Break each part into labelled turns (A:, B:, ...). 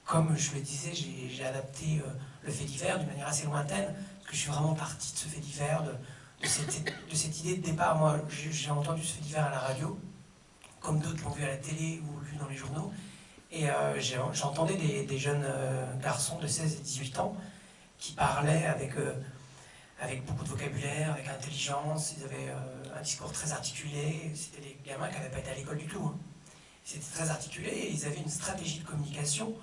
A: comme je le disais, j'ai adapté le fait divers d'une manière assez lointaine, parce que je suis vraiment parti de ce fait divers, de cette idée de départ. Moi, j'ai entendu ce fait divers à la radio, comme d'autres l'ont vu à la télé ou lu dans les journaux, et j'entendais des jeunes garçons de 16 et 18 ans qui parlaient avec beaucoup de vocabulaire, avec intelligence. Ils avaient un discours très articulé. C'était des gamins qui n'avaient pas été à l'école du tout, hein. C'était très articulé et ils avaient une stratégie de communication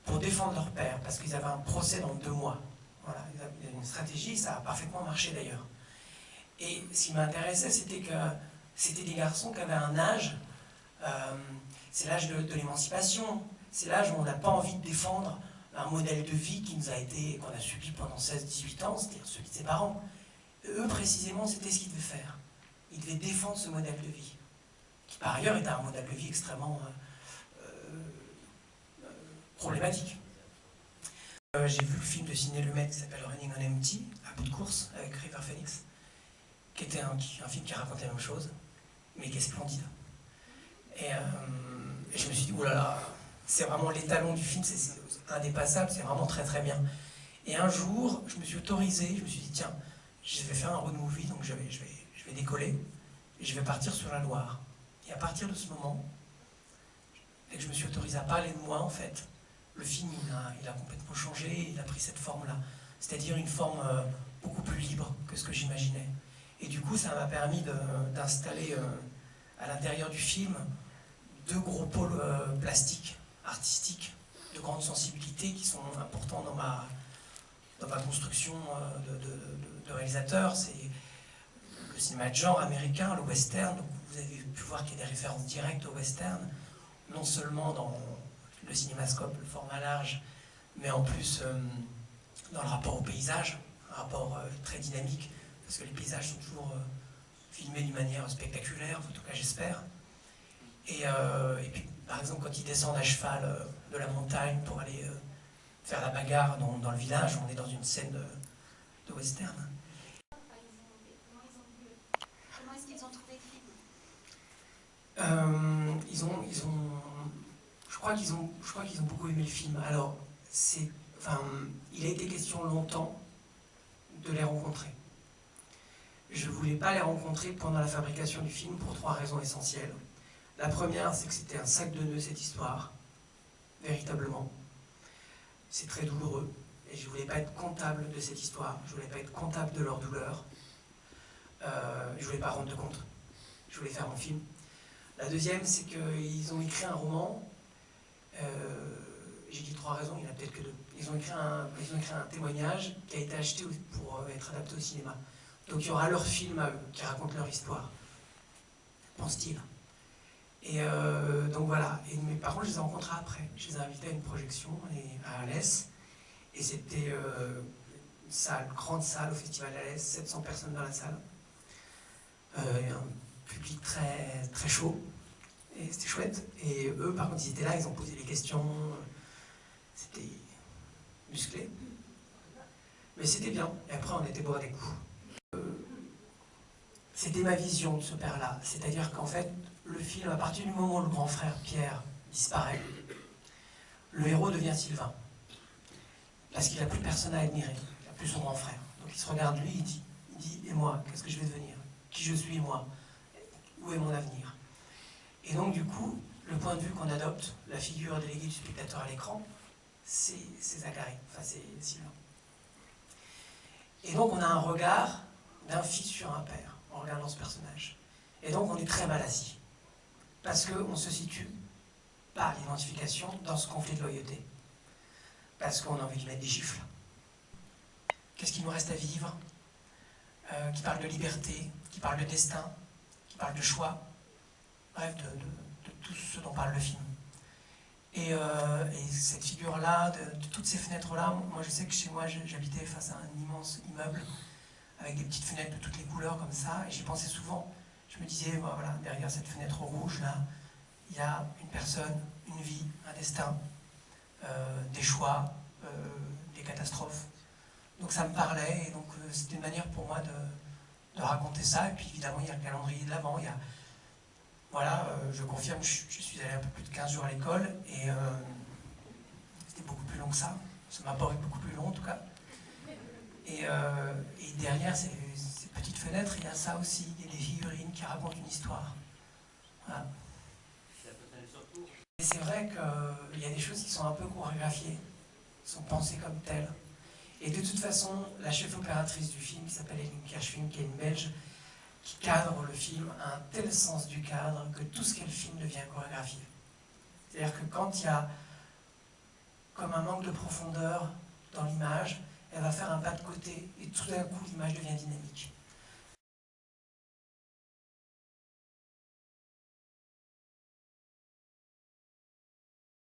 A: pour défendre leur père, parce qu'ils avaient un procès dans 2 mois. Voilà, ils avaient une stratégie, ça a parfaitement marché d'ailleurs. Et ce qui m'intéressait, c'était que c'était des garçons qui avaient un âge, c'est l'âge de l'émancipation, c'est l'âge où on n'a pas envie de défendre un modèle de vie qu'on a subi pendant 16-18 ans, c'est-à-dire celui de ses parents. Eux, précisément, c'était ce qu'ils devaient faire. Ils devaient défendre ce modèle de vie, qui par ailleurs était un modèle de vie extrêmement problématique. J'ai vu le film de Sidney Lumet qui s'appelle Running on Empty, à bout de course, avec River Phoenix, qui était un film qui raconte la même chose, mais qui est splendide. Et je me suis dit, oh là là, c'est vraiment l'étalon du film, c'est indépassable, c'est vraiment très très bien. Et un jour, je me suis autorisé, je me suis dit, tiens, je vais faire un road movie, donc je vais décoller, et je vais partir sur la Loire. Et à partir de ce moment, dès que je me suis autorisé à parler de moi, en fait, le film, il a complètement changé, il a pris cette forme-là. C'est-à-dire une forme beaucoup plus libre que ce que j'imaginais. Et du coup, ça m'a permis d'installer à l'intérieur du film 2 gros pôles plastiques, artistiques, de grande sensibilité, qui sont importants dans ma construction de réalisateur. C'est le cinéma de genre américain, le western. Donc vous avez pu voir qu'il y a des références directes au western, non seulement dans le cinémascope, le format large, mais en plus dans le rapport au paysage, un rapport très dynamique, parce que les paysages sont toujours filmés d'une manière spectaculaire, en tout cas j'espère. Et puis, par exemple, quand ils descendent à cheval de la montagne pour aller faire la bagarre dans le village, on est dans une scène de western.
B: Comment est-ce qu'ils ont trouvé le film ?
A: Je crois qu'ils ont beaucoup aimé le film. Alors, il a été question longtemps de les rencontrer. Je ne voulais pas les rencontrer pendant la fabrication du film pour 3 raisons essentielles. La première, c'est que c'était un sac de nœuds, cette histoire, véritablement. C'est très douloureux, et je ne voulais pas être comptable de cette histoire, je ne voulais pas être comptable de leur douleur, je ne voulais pas rendre de compte, je voulais faire mon film. La deuxième, c'est qu'ils ont écrit un roman, j'ai dit 3 raisons, il n'y en a peut-être que 2. Ils ont écrit un témoignage qui a été acheté pour être adapté au cinéma. Donc il y aura leur film à eux, qui raconte leur histoire, pense-t-il. Et donc voilà. Mais par contre, je les ai rencontrés après. Je les ai invités à une projection à Alès. Et c'était une grande salle au Festival d'Alès, 700 personnes dans la salle. Un public très, très chaud. Et c'était chouette. Et eux, par contre, ils étaient là, ils ont posé des questions. C'était musclé. Mais c'était bien. Et après, on était boire des coups. C'était ma vision de ce père-là. C'est-à-dire qu'en fait, le film, à partir du moment où le grand frère Pierre disparaît, le héros devient Sylvain. Parce qu'il n'a plus personne à admirer. Il n'a plus son grand frère. Donc il se regarde lui, il dit et moi, qu'est-ce que je vais devenir? Qui je suis, moi? Où est mon avenir? Et donc du coup, le point de vue qu'on adopte, la figure déléguée du spectateur à l'écran, c'est Zacharie, enfin c'est Sylvain. Et donc on a un regard d'un fils sur un père, en regardant ce personnage. Et donc on est très mal assis. Parce qu'on se situe par l'identification dans ce conflit de loyauté. Parce qu'on a envie de mettre des gifles. Qu'est-ce qu'il nous reste à vivre? Qui parle de liberté, qui parle de destin, qui parle de choix, bref, de tout ce dont parle le film. Et cette figure-là, de toutes ces fenêtres-là, moi je sais que chez moi j'habitais face à un immense immeuble avec des petites fenêtres de toutes les couleurs comme ça, et j'y pensais souvent. Je me disais, voilà, derrière cette fenêtre rouge là, il y a une personne, une vie, un destin, des choix, des catastrophes. Donc ça me parlait, et donc c'était une manière pour moi de raconter ça. Et puis évidemment, il y a le calendrier de l'Avent. Voilà, je confirme, je suis allé un peu plus de 15 jours à l'école, et c'était beaucoup que ça m'a paru beaucoup plus long en tout cas. Et derrière ces petites fenêtres, il y a ça aussi, il y a des figurines qui racontent une histoire. Voilà. Et c'est vrai qu'il y a des choses qui sont un peu chorégraphiées, qui sont pensées comme telles. Et de toute façon, la chef opératrice du film, qui s'appelle Eline Kershwin, qui est une Belge, qui cadre le film, a un tel sens du cadre que tout ce qu'elle filme devient chorégraphié. C'est-à-dire que quand il y a comme un manque de profondeur dans l'image, elle va faire un pas de côté et tout d'un coup l'image devient dynamique.